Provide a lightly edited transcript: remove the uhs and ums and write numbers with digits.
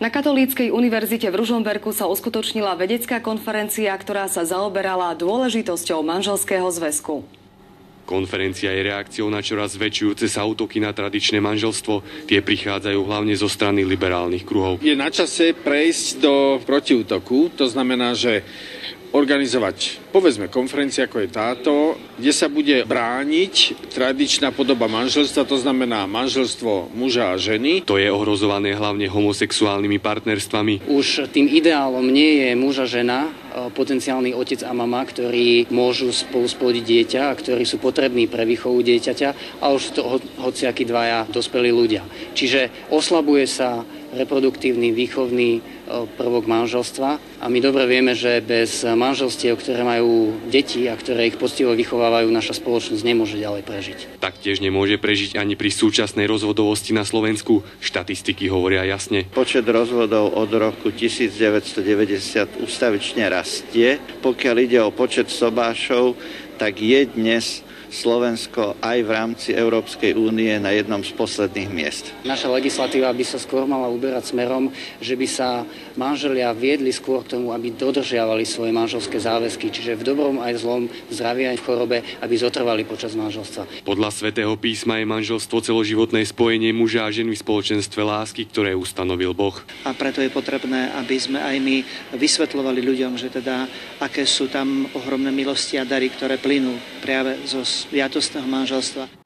Na Katolíckej univerzite v Ružomberku sa uskutočnila vedecká konferencia, ktorá sa zaoberala dôležitosťou manželského zväzku. Konferencia je reakciou na čoraz zväčšujúce sa útoky na tradičné manželstvo. Tie prichádzajú hlavne zo strany liberálnych kruhov. Je na čase prejsť do protiútoku, to znamená, že organizovať, povedzme, konferencia ako je táto, kde sa bude brániť tradičná podoba manželstva, to znamená manželstvo muža a ženy. To je ohrozované hlavne homosexuálnymi partnerstvami. Už tým ideálom nie je muž a žena, potenciálny otec a mama, ktorí môžu spolu splodiť dieťa a ktorí sú potrební pre výchovu dieťaťa, ale už sú to hociakí dvaja dospelí ľudia. Čiže oslabuje sa reproduktívny, výchovný prvok manželstva a my dobre vieme, že bez manželstiev, ktoré majú deti a ktoré ich poctivo vychovávajú, naša spoločnosť nemôže ďalej prežiť. Taktiež nemôže prežiť ani pri súčasnej rozvodovosti na Slovensku. Štatistiky hovoria jasne. Počet rozvodov od roku 1990 ustavične rastie. Pokiaľ ide o počet sobášov, tak je dnes Slovensko aj v rámci Európskej únie na jednom z posledných miest. Naša legislatíva by sa skôr mala uberať smerom, že by sa manželia viedli skôr k tomu, aby dodržiavali svoje manželské záväzky, čiže v dobrom aj zlom, v zdraví aj v chorobe, aby zotrvali počas manželstva. Podľa Svätého písma je manželstvo celoživotné spojenie muža a ženy v spoločenstve lásky, ktoré ustanovil Boh. A preto je potrebné, aby sme aj my vysvetľovali ľuďom, že teda aké sú tam ohromné milosti a dary, ktoré plynú práve zo sviatostného manželstva.